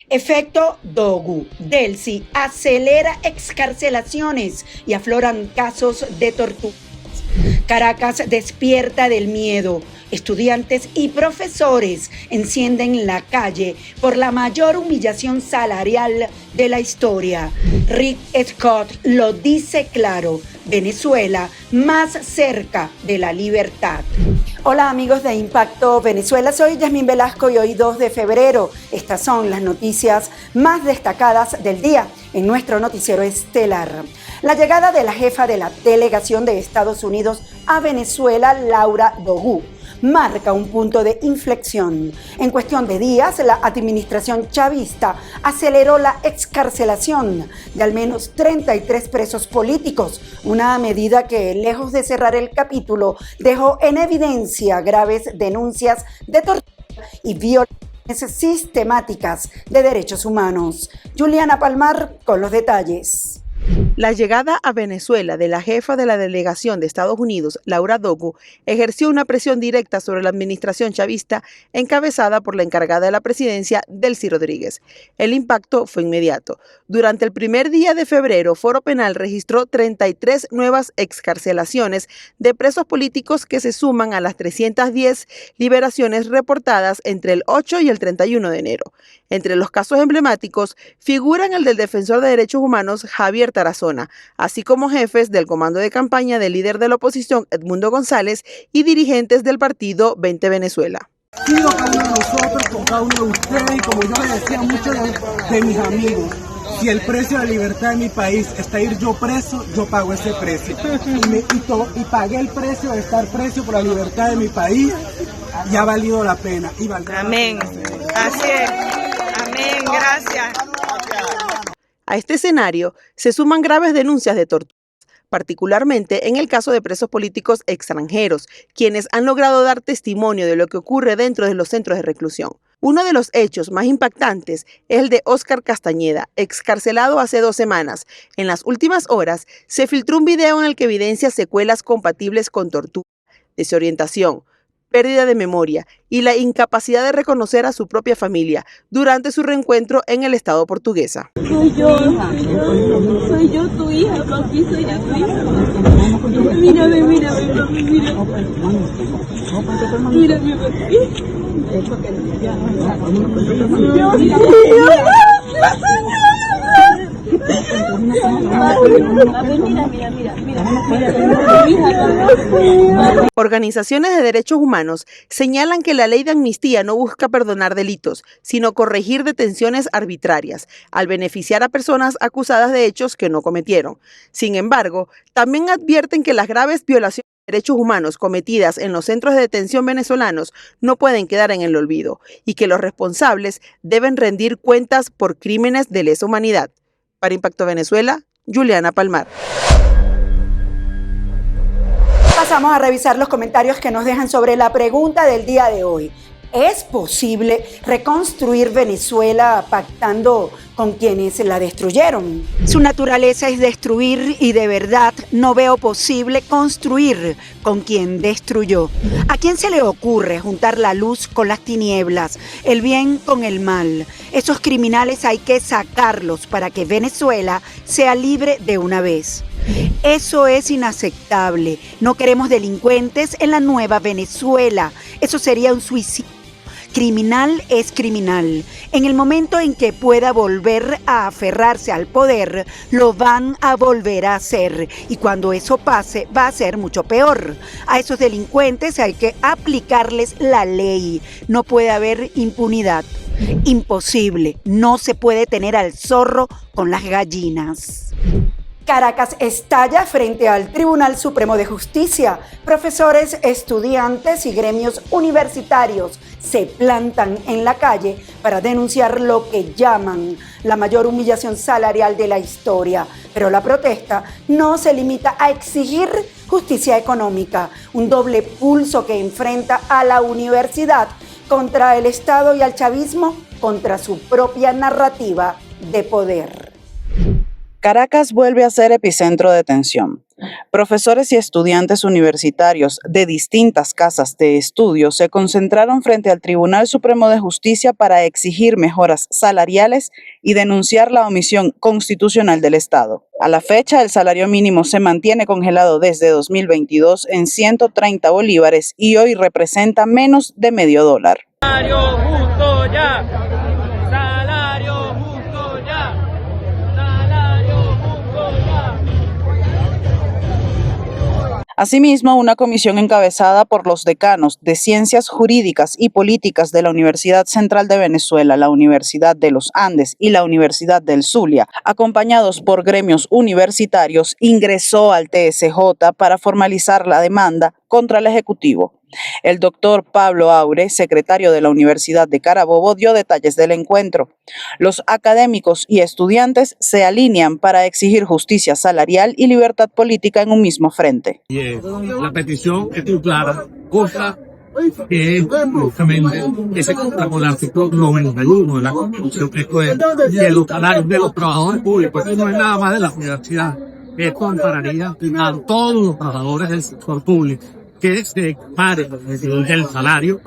Efecto Dogu. Delcy acelera excarcelaciones y afloran casos de tortura. Caracas despierta del miedo. Estudiantes y profesores encienden la calle por la mayor humillación salarial de la historia. Rick Scott lo dice claro: Venezuela más cerca de la libertad. Hola amigos de Impacto Venezuela, soy Yasmín Velasco y hoy 2 de febrero. Estas son las noticias más destacadas del día en nuestro noticiero estelar. La llegada de la jefa de la delegación de Estados Unidos a Venezuela, Laura Dogu, marca un punto de inflexión. En cuestión de días, la administración chavista aceleró la excarcelación de al menos 33 presos políticos, una medida que, lejos de cerrar el capítulo, dejó en evidencia graves denuncias de tortura y violaciones sistemáticas de derechos humanos. Juliana Palmar con los detalles. La llegada a Venezuela de la jefa de la delegación de Estados Unidos, Laura Dogu, ejerció una presión directa sobre la administración chavista encabezada por la encargada de la presidencia, Delcy Rodríguez. El impacto fue inmediato. Durante el primer día de febrero, Foro Penal registró 33 nuevas excarcelaciones de presos políticos que se suman a las 310 liberaciones reportadas entre el 8 y el 31 de enero. Entre los casos emblemáticos figuran el del defensor de derechos humanos Javier Tarazona, así como jefes del comando de campaña del líder de la oposición Edmundo González y dirigentes del partido 20 Venezuela. Pido cada uno de nosotros, con cada uno de ustedes, y como yo le decía a muchos de mis amigos, si el precio de la libertad de mi país está ir yo preso, yo pago ese precio. Y pagué el precio de estar preso por la libertad de mi país, y ha valido la pena. Y amén. Así es. Amén. Gracias. A este escenario se suman graves denuncias de tortura, particularmente en el caso de presos políticos extranjeros, quienes han logrado dar testimonio de lo que ocurre dentro de los centros de reclusión. Uno de los hechos más impactantes es el de Óscar Castañeda, excarcelado hace 2 semanas. En las últimas horas se filtró un video en el que evidencia secuelas compatibles con tortura, desorientación, pérdida de memoria y la incapacidad de reconocer a su propia familia durante su reencuentro en el estado portuguesa. Soy yo tu hija, papi, soy yo tu hija. Mírame, papi, mírame. Mírame, papi. Organizaciones de derechos humanos señalan que la ley de amnistía no busca perdonar delitos, sino corregir detenciones arbitrarias, al beneficiar a personas acusadas de hechos que no cometieron. Sin embargo, también advierten que las graves violaciones de derechos humanos cometidas en los centros de detención venezolanos no pueden quedar en el olvido y que los responsables deben rendir cuentas por crímenes de lesa humanidad. Para Impacto Venezuela, Juliana Palmar. Pasamos a revisar los comentarios que nos dejan sobre la pregunta del día de hoy. ¿Es posible reconstruir Venezuela pactando con quienes la destruyeron? Su naturaleza es destruir y de verdad no veo posible construir con quien destruyó. ¿A quién se le ocurre juntar la luz con las tinieblas, el bien con el mal? Esos criminales hay que sacarlos para que Venezuela sea libre de una vez. Eso es inaceptable. No queremos delincuentes en la nueva Venezuela. Eso sería un suicidio. Criminal es criminal. En el momento en que pueda volver a aferrarse al poder, lo van a volver a hacer. Y cuando eso pase, va a ser mucho peor. A esos delincuentes hay que aplicarles la ley. No puede haber impunidad. Imposible. No se puede tener al zorro con las gallinas. Caracas estalla frente al Tribunal Supremo de Justicia. Profesores, estudiantes y gremios universitarios se plantan en la calle para denunciar lo que llaman la mayor humillación salarial de la historia. Pero la protesta no se limita a exigir justicia económica, un doble pulso que enfrenta a la universidad contra el Estado y al chavismo contra su propia narrativa de poder. Caracas vuelve a ser epicentro de tensión. Profesores y estudiantes universitarios de distintas casas de estudio se concentraron frente al Tribunal Supremo de Justicia para exigir mejoras salariales y denunciar la omisión constitucional del Estado. A la fecha, el salario mínimo se mantiene congelado desde 2022 en 130 bolívares y hoy representa menos de medio dólar. Salario justo ya, salario justo ya, salario justo ya. Asimismo, una comisión encabezada por los decanos de Ciencias Jurídicas y Políticas de la Universidad Central de Venezuela, la Universidad de los Andes y la Universidad del Zulia, acompañados por gremios universitarios, ingresó al TSJ para formalizar la demanda contra el Ejecutivo. El doctor Pablo Aure, secretario de la Universidad de Carabobo, dio detalles del encuentro. Los académicos y estudiantes se alinean para exigir justicia salarial y libertad política en un mismo frente. La petición es muy clara, cosa que justamente se cumpla con el artículo 91 de la Constitución, que es de los salarios de los trabajadores públicos. Esto no es nada más de la universidad, esto ampararía a todos los trabajadores del sector público, que se pare del salario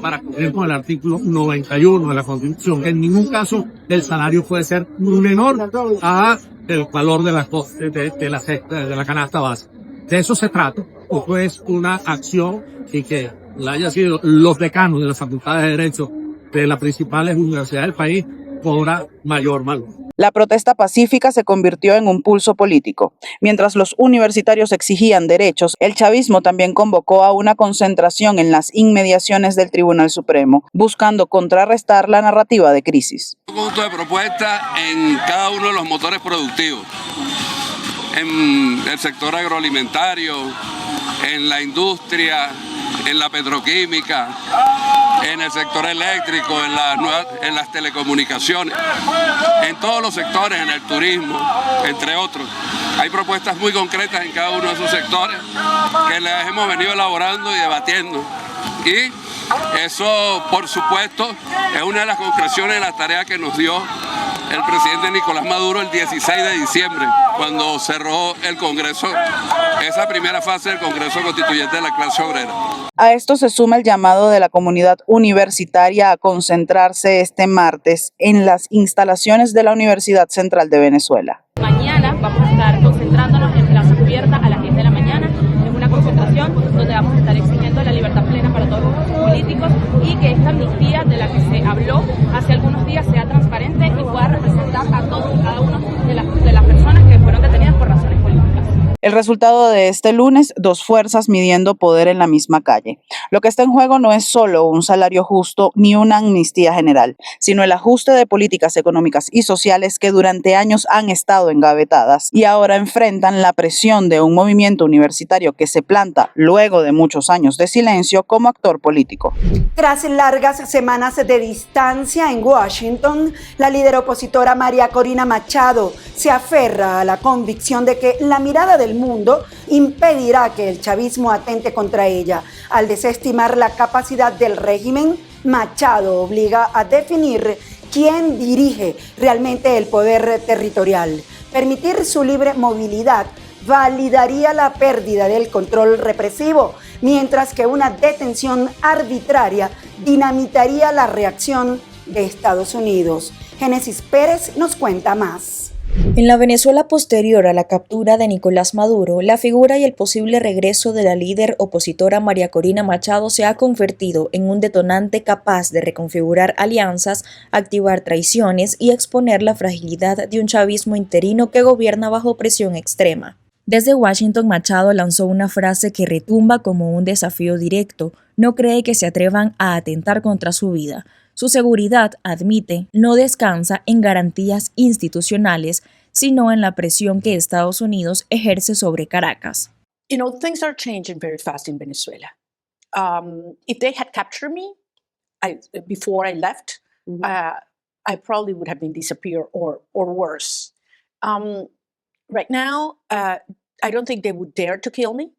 para cumplir con el artículo 91 de la Constitución, que en ningún caso el salario puede ser menor a el valor de la canasta básica. De eso se trata, pues una acción y que la haya sido los decanos de las facultades de Derecho de las principales universidades del país cobra mayor valor. La protesta pacífica se convirtió en un pulso político. Mientras los universitarios exigían derechos, el chavismo también convocó a una concentración en las inmediaciones del Tribunal Supremo, buscando contrarrestar la narrativa de crisis. Un punto de propuesta en cada uno de los motores productivos, en el sector agroalimentario, en la industria, en la petroquímica, en el sector eléctrico, en las telecomunicaciones, en todos los sectores, en el turismo, entre otros. Hay propuestas muy concretas en cada uno de esos sectores que las hemos venido elaborando y debatiendo. Y eso, por supuesto, es una de las concreciones de la tarea que nos dio el presidente Nicolás Maduro el 16 de diciembre, cuando cerró el Congreso, esa primera fase del Congreso Constituyente de la clase obrera. A esto se suma el llamado de la comunidad universitaria a concentrarse este martes en las instalaciones de la Universidad Central de Venezuela. Mañana vamos a estar concentrándonos en Plaza Cubierta a las 10 de la mañana. Es una concentración donde vamos a estar exigiendo la libertad plena para todos los políticos y que esta amnistía de la que se habló hace algunos días sea transparente y pueda representar a todos y cada una de las personas que fueron detenidas por razones políticas. El resultado de este lunes, dos fuerzas midiendo poder en la misma calle. Lo que está en juego no es solo un salario justo ni una amnistía general, sino el ajuste de políticas económicas y sociales que durante años han estado engavetadas y ahora enfrentan la presión de un movimiento universitario que se planta, luego de muchos años de silencio, como actor político. Tras largas semanas de distancia en Washington, la líder opositora María Corina Machado se aferra a la convicción de que la mirada del mundo impedirá que el chavismo atente contra ella. Al desestimar la capacidad del régimen, Machado obliga a definir quién dirige realmente el poder territorial. Permitir su libre movilidad validaría la pérdida del control represivo, mientras que una detención arbitraria dinamitaría la reacción de Estados Unidos. Génesis Pérez nos cuenta más. En la Venezuela posterior a la captura de Nicolás Maduro, la figura y el posible regreso de la líder opositora María Corina Machado se ha convertido en un detonante capaz de reconfigurar alianzas, activar traiciones y exponer la fragilidad de un chavismo interino que gobierna bajo presión extrema. Desde Washington, Machado lanzó una frase que retumba como un desafío directo. No cree que se atrevan a atentar contra su vida. Su seguridad, admite, no descansa en garantías institucionales, sino en la presión que Estados Unidos ejerce sobre Caracas. You know, things are changing very fast in Venezuela. If they had captured me before I left, I probably would have been disappeared or worse. Right now, I don't think they would dare to kill me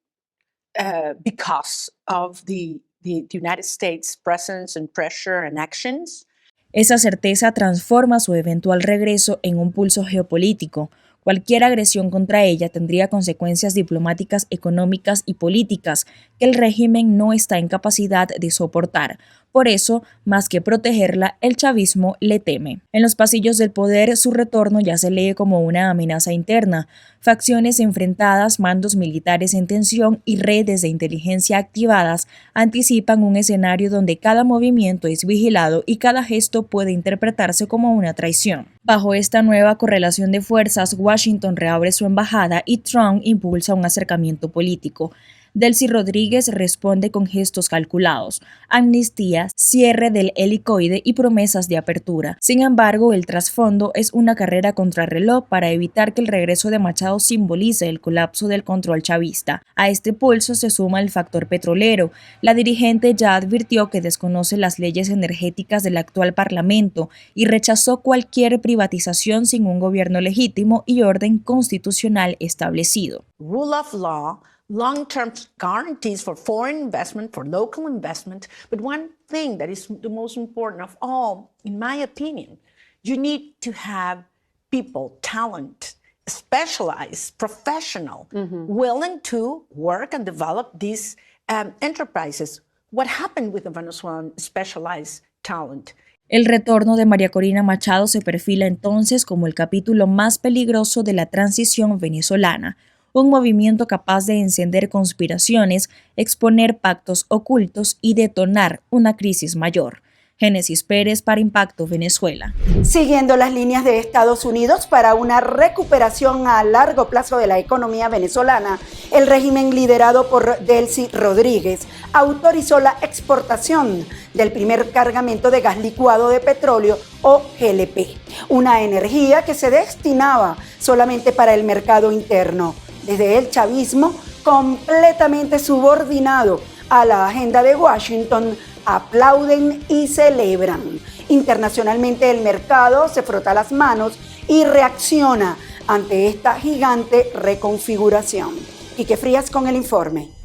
because of the United States' presence and pressure and actions. Esa certeza transforma su eventual regreso en un pulso geopolítico. Cualquier agresión contra ella tendría consecuencias diplomáticas, económicas y políticas que el régimen no está en capacidad de soportar. Por eso, más que protegerla, el chavismo le teme. En los pasillos del poder, su retorno ya se lee como una amenaza interna. Facciones enfrentadas, mandos militares en tensión y redes de inteligencia activadas anticipan un escenario donde cada movimiento es vigilado y cada gesto puede interpretarse como una traición. Bajo esta nueva correlación de fuerzas, Washington reabre su embajada y Trump impulsa un acercamiento político. Delcy Rodríguez responde con gestos calculados, amnistía, cierre del helicoide y promesas de apertura. Sin embargo, el trasfondo es una carrera contrarreloj para evitar que el regreso de Machado simbolice el colapso del control chavista. A este pulso se suma el factor petrolero. La dirigente ya advirtió que desconoce las leyes energéticas del actual Parlamento y rechazó cualquier privatización sin un gobierno legítimo y orden constitucional establecido. Rule of law, long-term guarantees for foreign investment, for local investment. But one thing that is the most important of all, in my opinion, you need to have people, talent, specialized, professional, willing to work and develop these enterprises. What happened with the Venezuelan specialized talent? El retorno de María Corina Machado se perfila entonces como el capítulo más peligroso de la transición venezolana. Un movimiento capaz de encender conspiraciones, exponer pactos ocultos y detonar una crisis mayor. Génesis Pérez para Impacto Venezuela. Siguiendo las líneas de Estados Unidos para una recuperación a largo plazo de la economía venezolana, el régimen liderado por Delcy Rodríguez autorizó la exportación del primer cargamento de gas licuado de petróleo o GLP, una energía que se destinaba solamente para el mercado interno. Desde el chavismo, completamente subordinado a la agenda de Washington, aplauden y celebran. Internacionalmente el mercado se frota las manos y reacciona ante esta gigante reconfiguración. Quique Frías con el informe.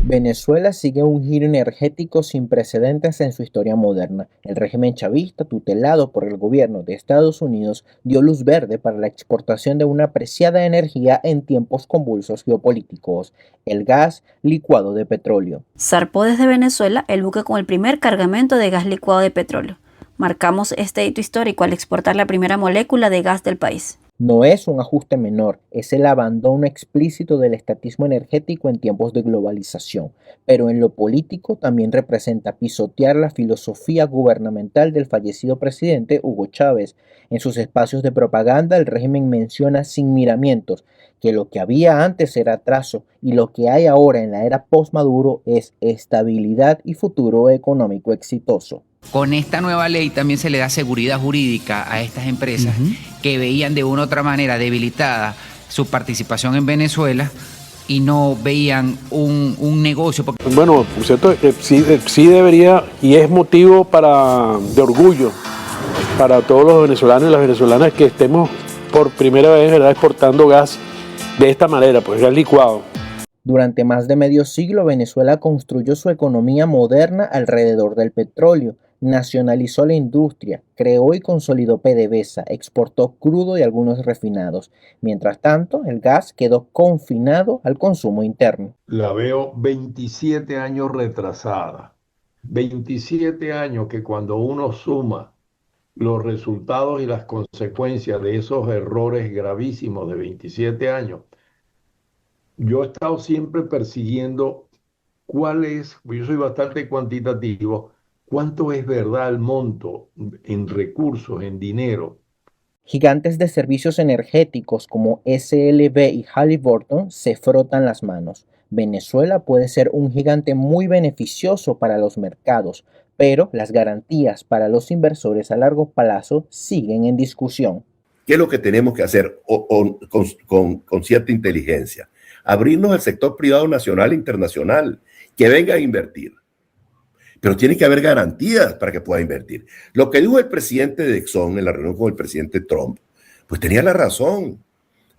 Venezuela sigue un giro energético sin precedentes en su historia moderna. El régimen chavista, tutelado por el gobierno de Estados Unidos, dio luz verde para la exportación de una preciada energía en tiempos convulsos geopolíticos, el gas licuado de petróleo. Zarpó desde Venezuela el buque con el primer cargamento de gas licuado de petróleo. Marcamos este hito histórico al exportar la primera molécula de gas del país. No es un ajuste menor, es el abandono explícito del estatismo energético en tiempos de globalización, pero en lo político también representa pisotear la filosofía gubernamental del fallecido presidente Hugo Chávez. En sus espacios de propaganda, el régimen menciona sin miramientos que lo que había antes era atraso y lo que hay ahora en la era post-Maduro es estabilidad y futuro económico exitoso. Con esta nueva ley también se le da seguridad jurídica a estas empresas que veían de una u otra manera debilitada su participación en Venezuela y no veían un negocio. Bueno, por cierto, sí debería y es motivo de orgullo para todos los venezolanos y las venezolanas que estemos por primera vez, ¿verdad?, exportando gas de esta manera, pues gas licuado. Durante más de medio siglo, Venezuela construyó su economía moderna alrededor del petróleo. Nacionalizó la industria, creó y consolidó PDVSA, exportó crudo y algunos refinados. Mientras tanto, el gas quedó confinado al consumo interno. La veo 27 años retrasada. 27 años que cuando uno suma los resultados y las consecuencias de esos errores gravísimos de 27 años, yo he estado siempre persiguiendo cuál es, yo soy bastante cuantitativo, cuánto es verdad el monto en recursos, en dinero. Gigantes de servicios energéticos como SLB y Halliburton se frotan las manos. Venezuela puede ser un gigante muy beneficioso para los mercados, pero las garantías para los inversores a largo plazo siguen en discusión. ¿Qué es lo que tenemos que hacer con cierta inteligencia? Abrirnos al sector privado nacional e internacional, que venga a invertir. Pero tiene que haber garantías para que pueda invertir. Lo que dijo el presidente de Exxon en la reunión con el presidente Trump, pues tenía la razón.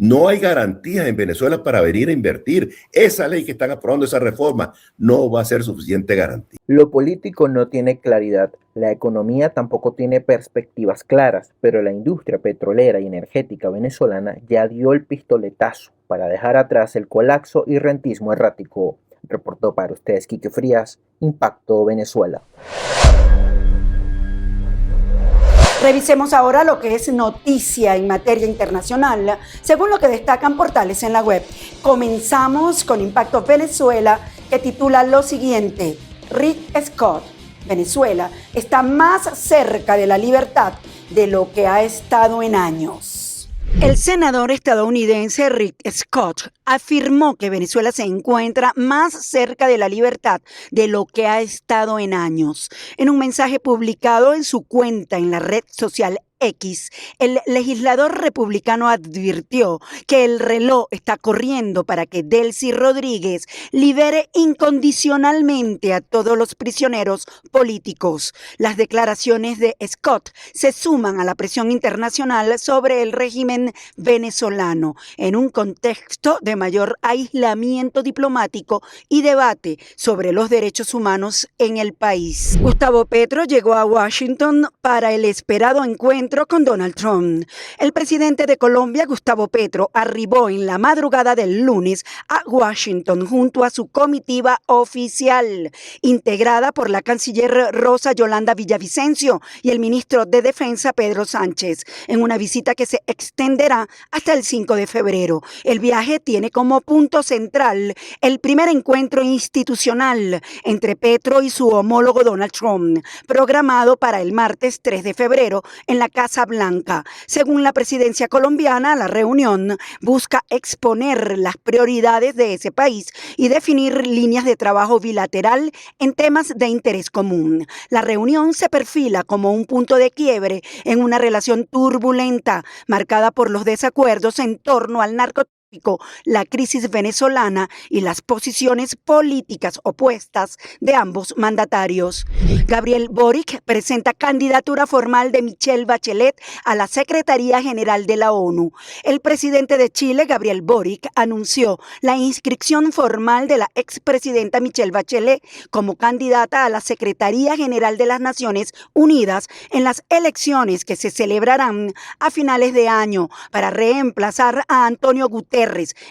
No hay garantías en Venezuela para venir a invertir. Esa ley que están aprobando, esa reforma, no va a ser suficiente garantía. Lo político no tiene claridad, la economía tampoco tiene perspectivas claras, pero la industria petrolera y energética venezolana ya dio el pistoletazo para dejar atrás el colapso y rentismo errático. Reportó para ustedes Quique Frías, Impacto Venezuela. Revisemos ahora lo que es noticia en materia internacional, según lo que destacan portales en la web. Comenzamos con Impacto Venezuela, que titula lo siguiente: Rick Scott, Venezuela está más cerca de la libertad de lo que ha estado en años. El senador estadounidense Rick Scott afirmó que Venezuela se encuentra más cerca de la libertad de lo que ha estado en años. En un mensaje publicado en su cuenta en la red social X, el legislador republicano advirtió que el reloj está corriendo para que Delcy Rodríguez libere incondicionalmente a todos los prisioneros políticos. Las declaraciones de Scott se suman a la presión internacional sobre el régimen venezolano en un contexto de mayor aislamiento diplomático y debate sobre los derechos humanos en el país. Gustavo Petro llegó a Washington para el esperado encuentro con Donald Trump. El presidente de Colombia, Gustavo Petro, arribó en la madrugada del lunes a Washington junto a su comitiva oficial, integrada por la canciller Rosa Yolanda Villavicencio y el ministro de Defensa Pedro Sánchez, en una visita que se extenderá hasta el 5 de febrero. El viaje tiene como punto central el primer encuentro institucional entre Petro y su homólogo Donald Trump, programado para el martes 3 de febrero en la Casa Blanca. Según la presidencia colombiana, la reunión busca exponer las prioridades de ese país y definir líneas de trabajo bilateral en temas de interés común. La reunión se perfila como un punto de quiebre en una relación turbulenta, marcada por los desacuerdos en torno al narcotráfico, la crisis venezolana y las posiciones políticas opuestas de ambos mandatarios. Gabriel Boric presenta candidatura formal de Michelle Bachelet a la Secretaría General de la ONU. El presidente de Chile, Gabriel Boric, anunció la inscripción formal de la expresidenta Michelle Bachelet como candidata a la Secretaría General de las Naciones Unidas en las elecciones que se celebrarán a finales de año para reemplazar a Antonio Guterres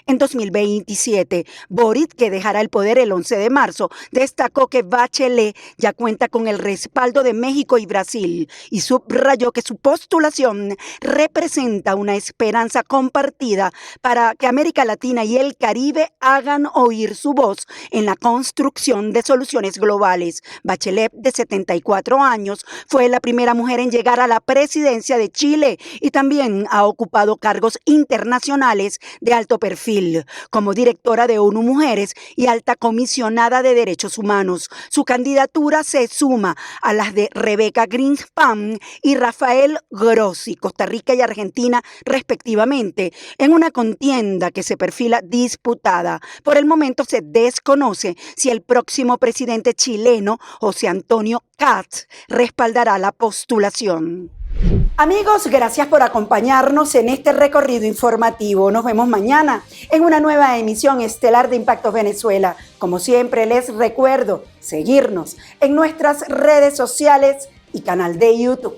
en 2027. Boric, que dejará el poder el 11 de marzo, destacó que Bachelet ya cuenta con el respaldo de México y Brasil y subrayó que su postulación representa una esperanza compartida para que América Latina y el Caribe hagan oír su voz en la construcción de soluciones globales. Bachelet, de 74 años, fue la primera mujer en llegar a la presidencia de Chile y también ha ocupado cargos internacionales de alto perfil, como directora de ONU Mujeres y alta comisionada de derechos humanos. Su candidatura se suma a las de Rebeca Greenspan y Rafael Grossi, Costa Rica y Argentina, respectivamente, en una contienda que se perfila disputada. Por el momento se desconoce si el próximo presidente chileno, José Antonio Kast, respaldará la postulación. Amigos, gracias por acompañarnos en este recorrido informativo. Nos vemos mañana en una nueva emisión estelar de Impacto Venezuela. Como siempre, les recuerdo seguirnos en nuestras redes sociales y canal de YouTube.